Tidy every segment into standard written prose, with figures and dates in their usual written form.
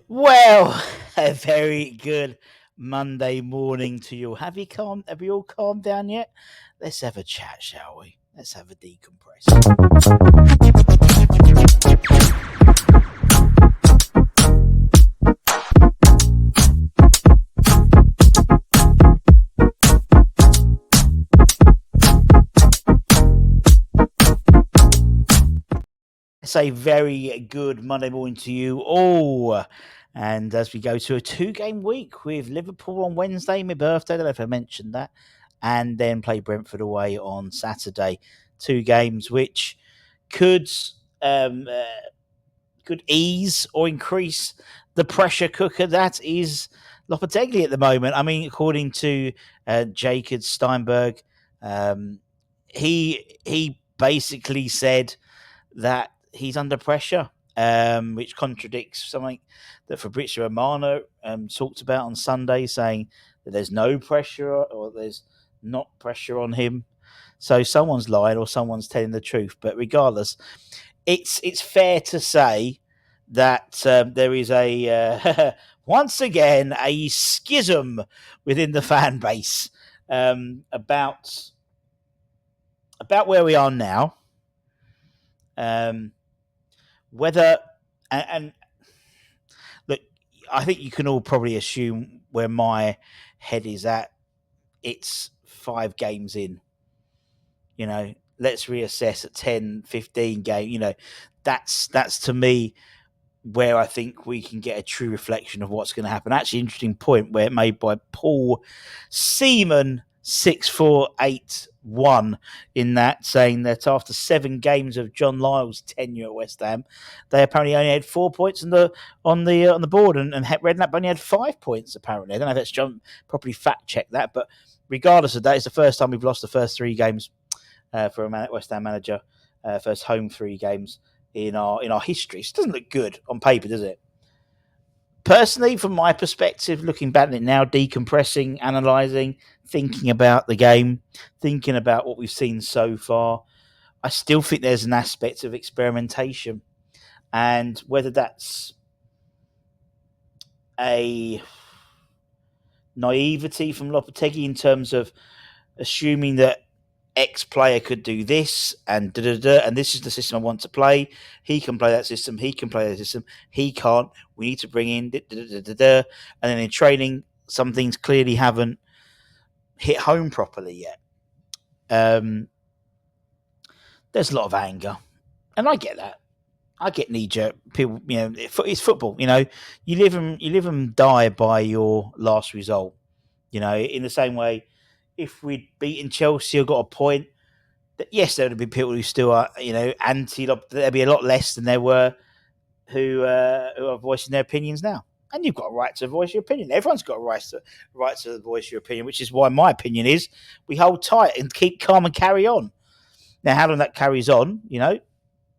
Well, a very good Monday morning to you. Have you all calmed down yet? Let's have a chat, shall we? Let's have a decompress. It's a very good Monday morning to you all. And as we go to a two-game week with Liverpool on Wednesday, my birthday, I don't know if I mentioned that, and then play Brentford away on Saturday. Two games which could um, uh, could ease or increase the pressure cooker that is Lopetegui at the moment. I mean, according to Jacob Steinberg, um, he basically said that he's under pressure, which contradicts something that Fabrizio Romano talked about on Sunday, saying that there's no pressure or there's not pressure on him. So someone's lying or someone's telling the truth. But regardless, it's fair to say that there is a once again a schism within the fan base about where we are now. Um, whether and look, I think you can all probably assume where my head is at. It's 5 games in. Let's reassess at 10, 15 game. That's to me where I think we can get a true reflection of what's going to happen. Actually, interesting point where made by Paul Seaman 6481 in that, saying that after 7 games of John Lyle's tenure at West Ham, they apparently only had 4 points on the board, and Redknapp only had 5 points. Apparently, I don't know if that's John properly fact checked that, but regardless of that, it's the first time we've lost the first 3 games for a West Ham manager, first home 3 games in our history. So it doesn't look good on paper, does it? Personally, from my perspective, looking back at it now, decompressing, analysing, thinking about the game, thinking about what we've seen so far, I still think there's an aspect of experimentation. And whether that's a naivety from Lopetegui in terms of assuming that X player could do this and da da da, and this is the system I want to play. He can play that system. He can play that system. He can't. We need to bring in da da da da da. And then in training, some things clearly haven't hit home properly yet. There's a lot of anger, and I get that. I get knee jerk. People, it's football. You live and die by your last result. In the same way, if we'd beaten Chelsea or got a point, yes, there would be people who still are, anti. There'd be a lot less than there were who are voicing their opinions now. And you've got a right to voice your opinion. Everyone's got a right to voice your opinion, which is why my opinion is we hold tight and keep calm and carry on. Now, how long that carries on,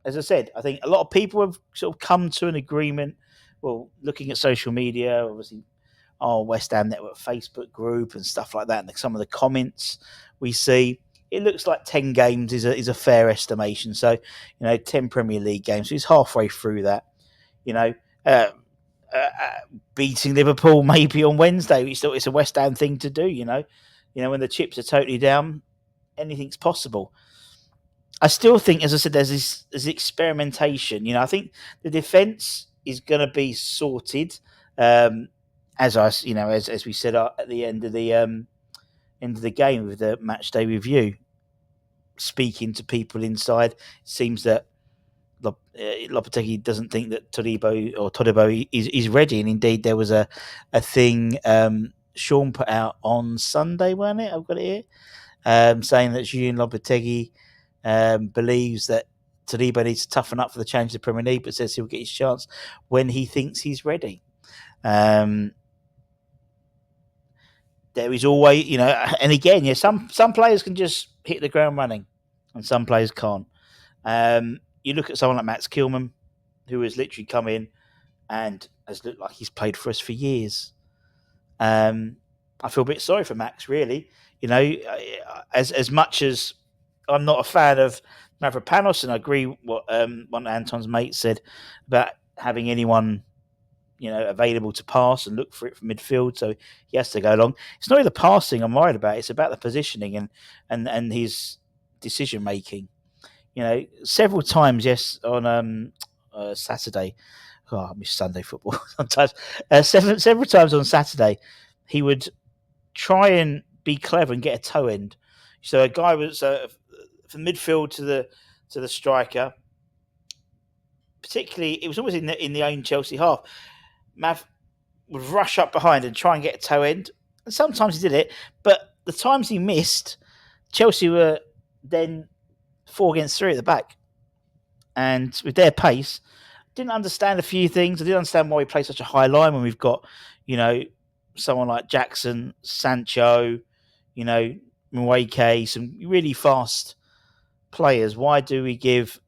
as I said, I think a lot of people have sort of come to an agreement. Well, looking at social media, obviously, our West Ham Network Facebook group and stuff like that, and some of the comments we see, it looks like 10 games is a fair estimation. So, 10 Premier League games. So he's halfway through that. You know, uh, beating Liverpool maybe on Wednesday. It's a West Ham thing to do. When the chips are totally down, anything's possible. I still think, as I said, there's experimentation. I think the defence is going to be sorted. As we said at the end of the game with the match day review, speaking to people inside, it seems that Lopetegui doesn't think that Todibo is ready. And indeed, there was a thing Sean put out on Sunday, wasn't it? I've got it here, saying that Julian Lopetegui believes that Todibo needs to toughen up for the challenge of the Premier League, but says he'll get his chance when he thinks he's ready. There is always, and again, some players can just hit the ground running, and some players can't. You look at someone like Max Kilman, who has literally come in and has looked like he's played for us for years. I feel a bit sorry for Max, really. As much as I'm not a fan of Mavropanos, and I agree what one of Anton's mates said about having anyone available to pass and look for it from midfield. So he has to go long. It's not really the passing I'm worried about. It's about the positioning and his decision making. Several times, yes, on Saturday. Oh, I miss Sunday football sometimes. Several times on Saturday, he would try and be clever and get a toe end. So a guy was from midfield to the striker. Particularly, it was always in the own Chelsea half. Mav would rush up behind and try and get a toe end, and sometimes he did it. But the times he missed, Chelsea were then 4 against 3 at the back, and with their pace, didn't understand a few things. I didn't understand why we play such a high line when we've got, someone like Jackson, Sancho, Mweke, some really fast players. Why do we give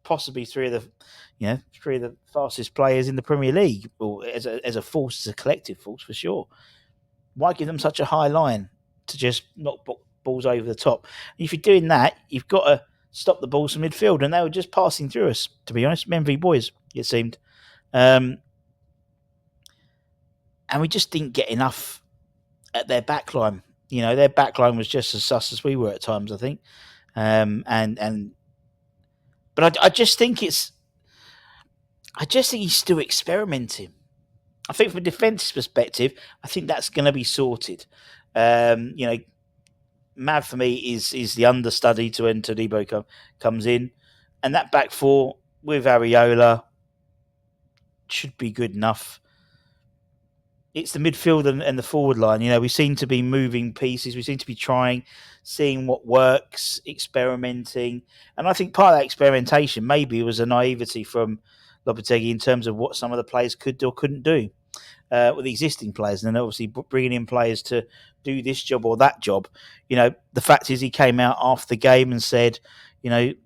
possibly three of the fastest players in the Premier League, or as a force, as a collective force for sure? Why give them such a high line to just knock balls over the top? And if you're doing that, you've got to stop the balls from midfield, and they were just passing through us. To be honest, MV boys, it seemed, and we just didn't get enough at their backline. Their backline was just as sus as we were at times, I think. But I just think he's still experimenting. I think from a defensive perspective, I think that's going to be sorted. Mav for me is the understudy to when Todibo comes in, and that back four with Areola should be good enough. It's the midfield and the forward line. We seem to be moving pieces. We seem to be seeing what works, experimenting. And I think part of that experimentation maybe was a naivety from Lopetegui in terms of what some of the players could do or couldn't do with the existing players. And then obviously bringing in players to do this job or that job. The fact is he came out after the game and said,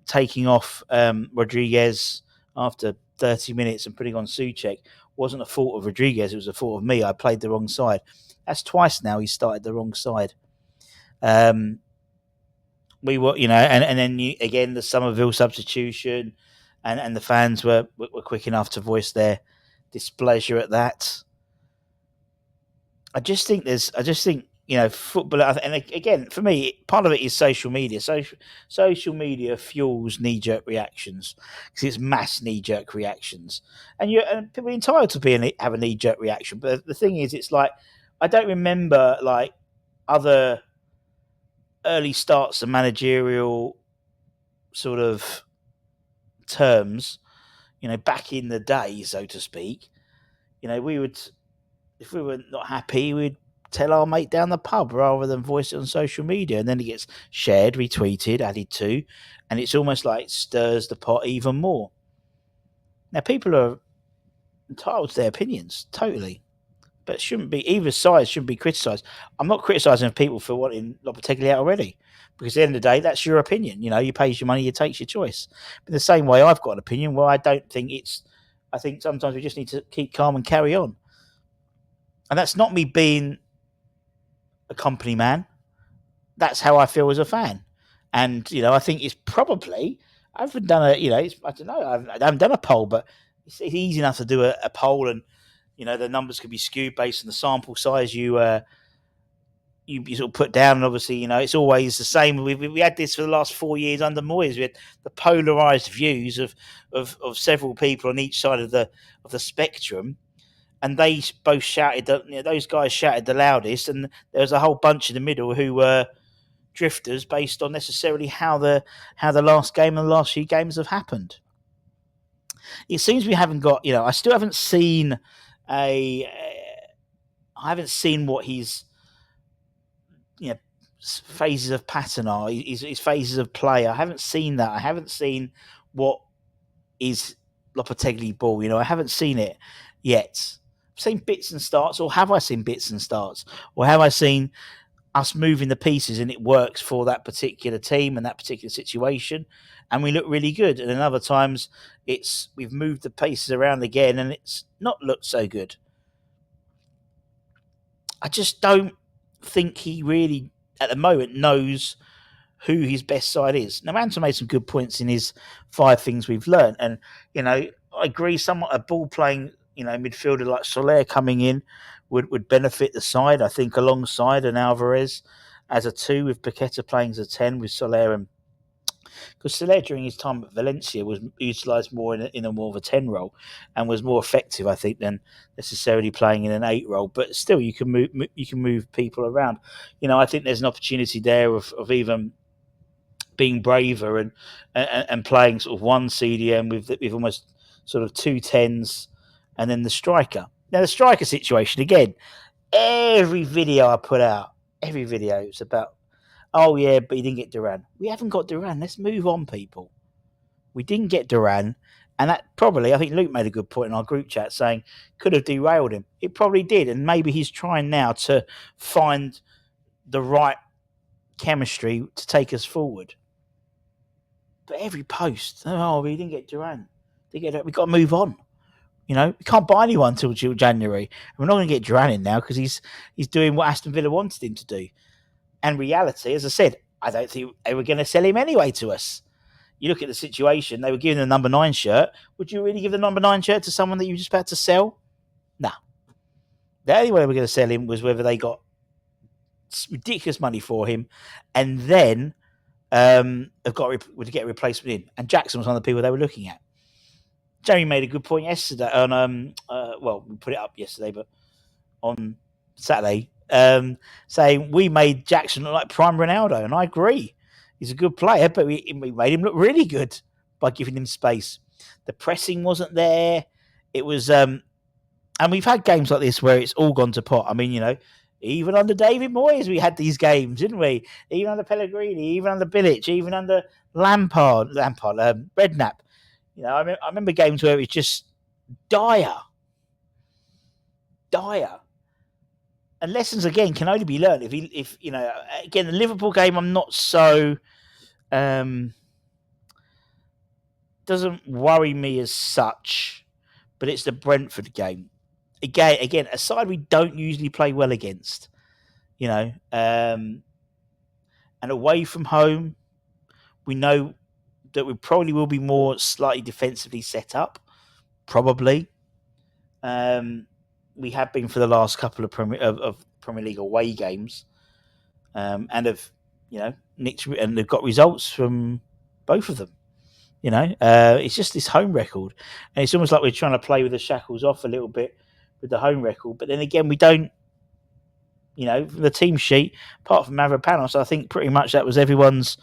taking off Rodriguez after 30 minutes and putting on Souček wasn't a fault of Rodriguez, it was a fault of me. I played the wrong side. That's twice now he started the wrong side. We were, and then again the Somerville substitution, and the fans were quick enough to voice their displeasure at that. I just think football, and again for me, part of it is social media. Social media fuels knee-jerk reactions because it's mass knee-jerk reactions, and people are entitled to have a knee-jerk reaction. But the thing is, it's like I don't remember like other early starts of managerial sort of terms, back in the day, so to speak. We would, if we were not happy, we'd tell our mate down the pub rather than voice it on social media, and then it gets shared, retweeted, added to, and it's almost like it stirs the pot even more. Now, people are entitled to their opinions, totally, but either side shouldn't be criticised. I'm not criticising people for wanting Lopetegui out already, because at the end of the day, that's your opinion. You pay your money, you take your choice. But the same way, I've got an opinion. Well, I think sometimes we just need to keep calm and carry on. And that's not me being a company man. That's how I feel as a fan. And, I think it's probably, I haven't done I don't know, I haven't done a poll, but it's easy enough to do a poll, and, the numbers could be skewed based on the sample size you sort of put down. And obviously, it's always the same. We had this for the last 4 years under Moyes. We had the polarised views of several people on each side of the spectrum. And they both shouted those guys shouted the loudest, and there was a whole bunch in the middle who were drifters based on necessarily how the last game and the last few games have happened. It seems we haven't got, I still haven't seen I haven't seen what his phases of pattern are, his phases of play. I haven't seen that. I haven't seen what is Lopetegui ball. I haven't seen it yet. Seen bits and starts, or have I seen bits and starts, or have I seen us moving the pieces and it works for that particular team and that particular situation, and we look really good? And then other times we've moved the pieces around again and it's not looked so good. I just don't think he really at the moment knows who his best side is. Now, Anton made some good points in his 5 things we've learned, and I agree somewhat a ball playing midfielder like Soler coming in would benefit the side. I think alongside an Alvarez as a 2 with Paqueta playing as a 10 with Soler and because Soler during his time at Valencia was utilised more in a more of a 10 role and was more effective, I think, than necessarily playing in an 8 role. But still, you can move people around. I think there's an opportunity there of even being braver and playing sort of one CDM with almost sort of 2 10s and then the striker. Now the striker situation again. Every video I put out, every video it's about. Oh yeah, but he didn't get Duran. We haven't got Duran. Let's move on, people. We didn't get Duran, and that probably, I think Luke made a good point in our group chat saying could have derailed him. It probably did, and maybe he's trying now to find the right chemistry to take us forward. But every post, oh, we didn't get Duran. We've got to move on. We can't buy anyone until January. And we're not going to get Duran in now because he's doing what Aston Villa wanted him to do. And reality, as I said, I don't think they were going to sell him anyway to us. You look at the situation, they were giving the number 9 shirt. Would you really give the number 9 shirt to someone that you were just about to sell? No. The only way they were going to sell him was whether they got ridiculous money for him and then have got to get a replacement in. And Jackson was one of the people they were looking at. Jamie made a good point yesterday on we put it up yesterday, but on Saturday, saying we made Jackson look like prime Ronaldo, and I agree. He's a good player, but we made him look really good by giving him space. The pressing wasn't there. It was, and we've had games like this where it's all gone to pot. I mean, even under David Moyes, we had these games, didn't we? Even under Pellegrini, even under Bilic, even under Lampard, Redknapp. I remember games where it was just dire. And lessons again can only be learned if again the Liverpool game I'm not so doesn't worry me as such, but it's the Brentford game. Again, a side we don't usually play well against, and away from home, we know that we probably will be more slightly defensively set up, probably. We have been for the last couple of Premier League away games, and have nicked and they've got results from both of them. It's just this home record, and it's almost like we're trying to play with the shackles off a little bit with the home record. But then again, we don't. From the team sheet, apart from Mavropanos, I think pretty much that was everyone's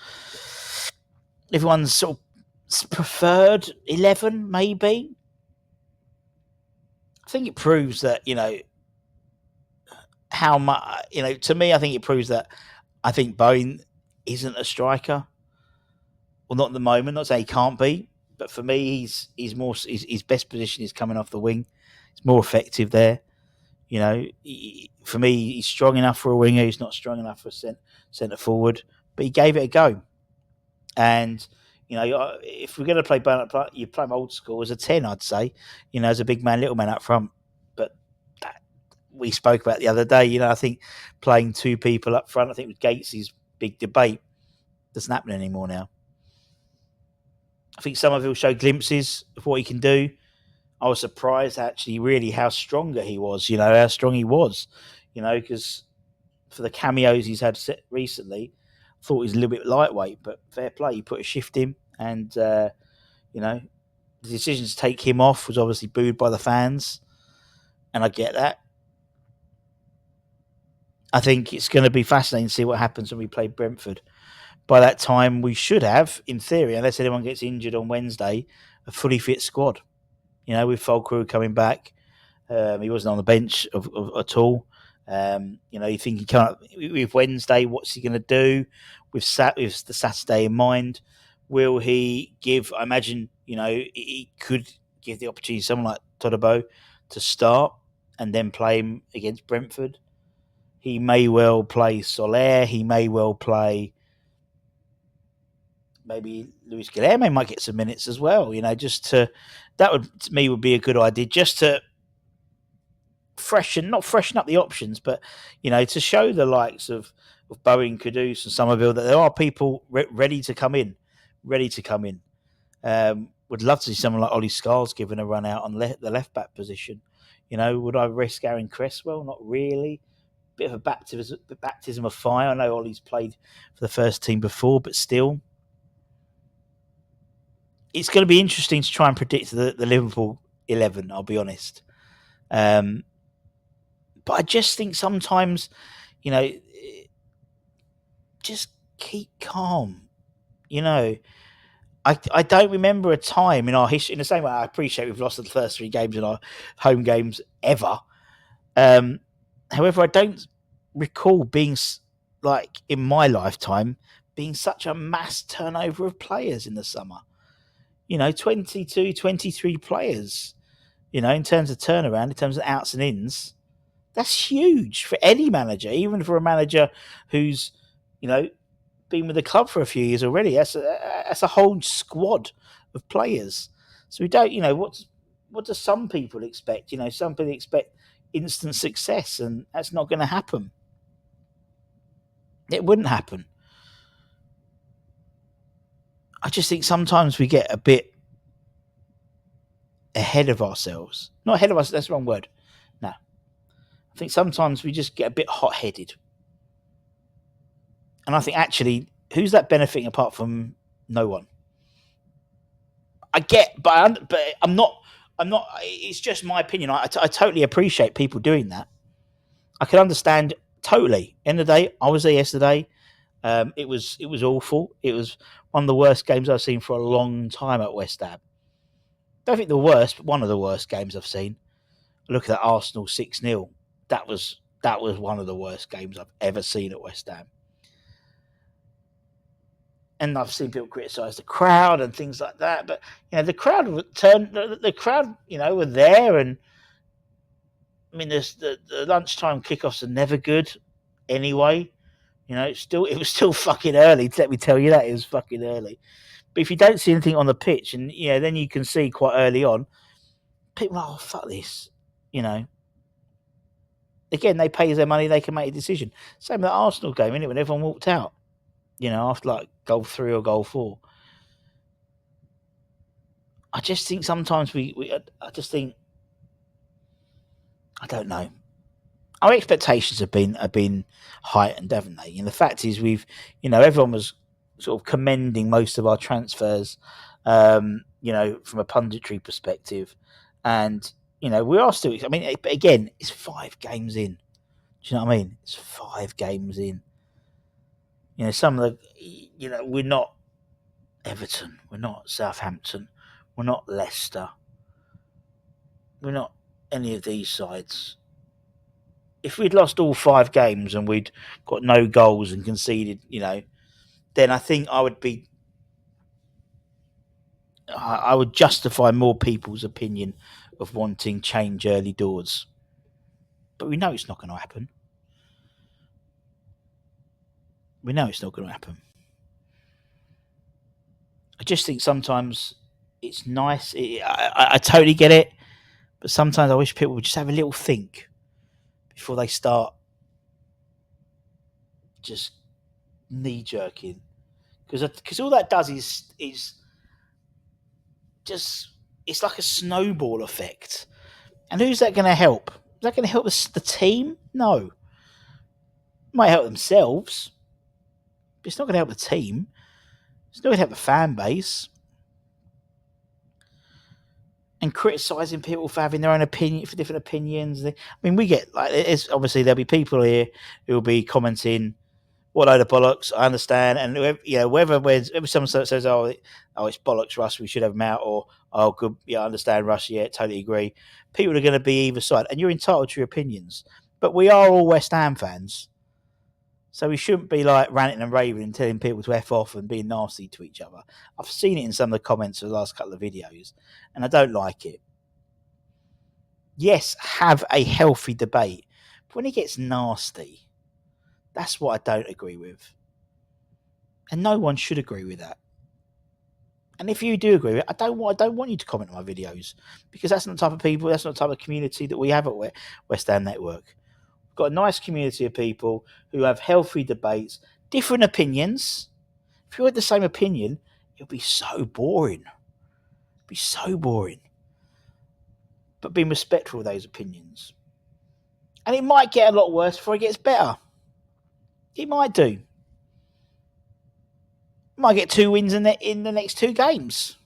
sort of preferred 11, maybe. I think it proves that, how much, to me, I think it proves that I think Bowen isn't a striker. Well, not at the moment, not saying he can't be, but for me, he's more, his best position is coming off the wing. It's more effective there. For me, he's strong enough for a winger. He's not strong enough for a centre forward, but he gave it a go. And, if we're going to play Bowen, you play him old school as a 10, I'd say, as a big man, little man up front. But that we spoke about the other day, I think playing 2 people up front, I think with Gates's big debate, doesn't happen anymore now. I think Somerville showed glimpses of what he can do. I was surprised actually really how stronger he was, how strong he was, because for the cameos he's had recently, I thought he was a little bit lightweight, but fair play. He put a shift in and, the decision to take him off was obviously booed by the fans. And I get that. I think it's going to be fascinating to see what happens when we play Brentford. By that time, we should have, in theory, unless anyone gets injured on Wednesday, a fully fit squad. With Fulcru coming back. He wasn't on the bench at all. You think he can't, with Wednesday, what's he going to do with the Saturday in mind? Will he give, I imagine, he could give the opportunity to someone like Todibo to start and then play him against Brentford. He may well play Soler. He may well play maybe Luis Guilherme might get some minutes as well. That would, to me, would be a good idea just to not freshen up the options, but to show the likes of Bowen, Kudus, and Somerville that there are people ready to come in. Would love to see someone like Ollie Scarles given a run out on the left back position. Would I risk Aaron Cresswell? Not really. Bit of a baptism of fire. I know Ollie's played for the first team before, but still, it's going to be interesting to try and predict the Liverpool 11. I'll be honest, but I just think sometimes, you know, just keep calm. I don't remember a time in our history, in the same way I appreciate we've lost the first 3 games in our home games ever. However, I don't recall being, like, in my lifetime, being such a mass turnover of players in the summer. 22, 23 players, in terms of turnaround, in terms of outs and ins. That's huge for any manager, even for a manager who's, been with the club for a few years already. That's a whole squad of players. So we don't, what do some people expect? Some people expect instant success, and that's not going to happen. It wouldn't happen. I just think sometimes we get a bit ahead of ourselves. Not ahead of us, that's the wrong word. No. I think sometimes we just get a bit hot-headed. And I think, actually, who's that benefiting apart from no one? I get, but I'm not. It's just my opinion. I totally appreciate people doing that. I can understand totally. End of the day, I was there yesterday. It was awful. It was one of the worst games I've seen for a long time at West Ham. Don't think the worst, but one of the worst games I've seen. Look at that Arsenal 6-0. That was one of the worst games I've ever seen at West Ham. And I've seen people criticise the crowd and things like that, but the crowd turned. The crowd, were there, and I mean, the lunchtime kickoffs are never good, anyway. It was still fucking early. Let me tell you that it was fucking early. But if you don't see anything on the pitch, and then you can see quite early on, people are, oh, fuck this. Again, they pay their money, they can make a decision. Same with the Arsenal game, innit? When everyone walked out, after like goal 3 or goal 4. I just think sometimes I just think, I don't know. Our expectations have been heightened, haven't they? And the fact is, everyone was sort of commending most of our transfers, from a punditry perspective, and we are still. I mean, but again, it's 5 games in. Do you know what I mean? It's 5 games in. Some of the, we're not Everton, we're not Southampton, we're not Leicester, we're not any of these sides. If we'd lost all 5 games and we'd got no goals and conceded, then I think I would justify more people's opinion of wanting change early doors. But we know it's not going to happen. We know it's not going to happen. I just think sometimes it's nice. I totally get it. But sometimes I wish people would just have a little think before they start just knee-jerking. Because all that does is just, it's like a snowball effect. And who's that going to help? Is that going to help the team? No. It might help themselves, but it's not going to help the team. It's not going to help the fan base. And criticising people for having their own opinion, for different opinions. I mean, we get, like, obviously there'll be people here who will be commenting, what load of bollocks, I understand. And whether someone says, oh, it's bollocks, Russ, we should have him out, or, oh, good, yeah, I understand, Russ, yeah, totally agree. People are going to be either side, and you're entitled to your opinions. But we are all West Ham fans, so we shouldn't be like ranting and raving and telling people to F off and being nasty to each other. I've seen it in some of the comments of the last couple of videos, and I don't like it. Yes, have a healthy debate, but when it gets nasty, that's what I don't agree with. And no one should agree with that. And if you do agree with it, I don't want you to comment on my videos, because that's not the type of people, that's not the type of community that we have at West Ham Network. We've got a nice community of people who have healthy debates, different opinions. If you had the same opinion, it would be so boring. It'd be so boring. But being respectful of those opinions. And it might get a lot worse before it gets better. It might do. Might get 2 wins in the next 2 games.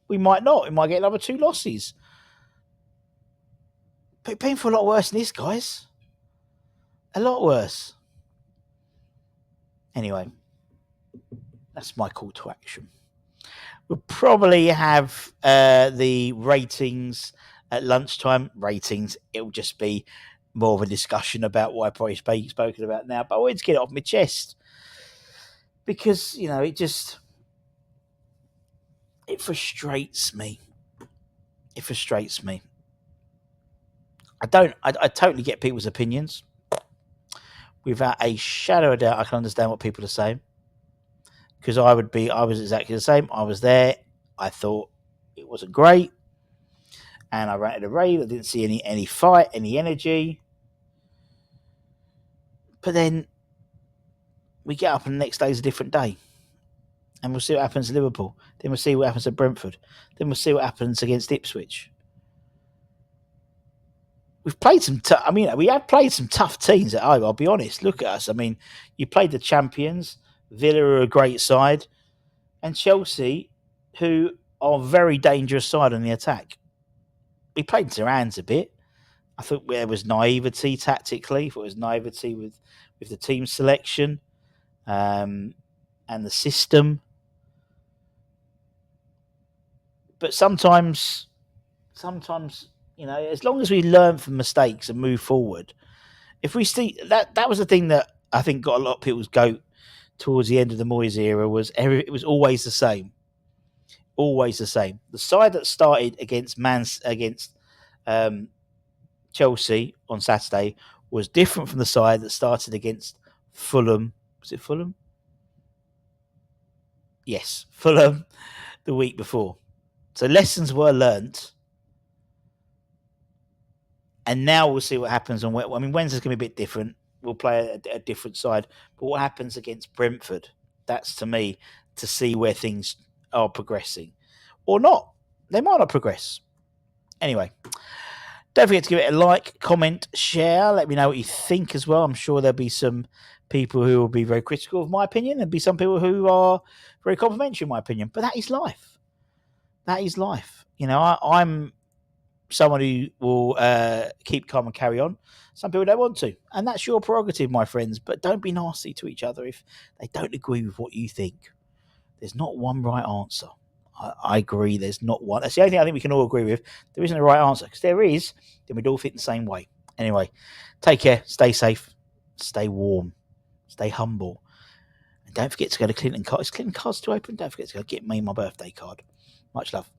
We might not. We might get another 2 losses. But it's been for a lot worse than this, guys. A lot worse. Anyway, that's my call to action. We'll probably have the ratings at lunchtime. Ratings, it'll just be more of a discussion about what I've probably spoken about now. But I wanted to get it off my chest because, it frustrates me. It frustrates me. I totally get people's opinions. Without a shadow of doubt, I can understand what people are saying. Because I was exactly the same. I was there. I thought it wasn't great. And I ranted a rave. I didn't see any fight, any energy. But then we get up and the next day's a different day. And we'll see what happens to Liverpool. Then we'll see what happens to Brentford. Then we'll see what happens against Ipswich. We've played we have played some tough teams at home, I'll be honest. Look at us. I mean, you played the champions. Villa are a great side. And Chelsea, who are a very dangerous side on the attack. We played into their hands a bit. I thought there was naivety tactically. I thought there was naivety with the team selection and the system. But sometimes, as long as we learn from mistakes and move forward, if we see that was the thing that I think got a lot of people's goat towards the end of the Moyes era was it was always the same. Always the same. The side that started against Chelsea on Saturday was different from the side that started against Fulham. Was it Fulham? Yes, Fulham the week before. So lessons were learnt. And now we'll see what happens on Wednesday. I mean, Wednesday's going to be a bit different. We'll play a different side. But what happens against Brentford? That's, to me, to see where things are progressing. Or not. They might not progress. Anyway, don't forget to give it a like, comment, share. Let me know what you think as well. I'm sure there'll be some people who will be very critical of my opinion. There'll be some people who are very complimentary of my opinion. But that is life. That is life. I'm someone who will keep calm and carry on. Some people don't want to. And that's your prerogative, my friends. But don't be nasty to each other if they don't agree with what you think. There's not one right answer. I agree there's not one. That's the only thing I think we can all agree with. There isn't a right answer. Because there is, then we'd all think the same way. Anyway, take care. Stay safe. Stay warm. Stay humble. And don't forget to go to Clinton Cards. Is Clinton Cards still open? Don't forget to go get me my birthday card. Much love.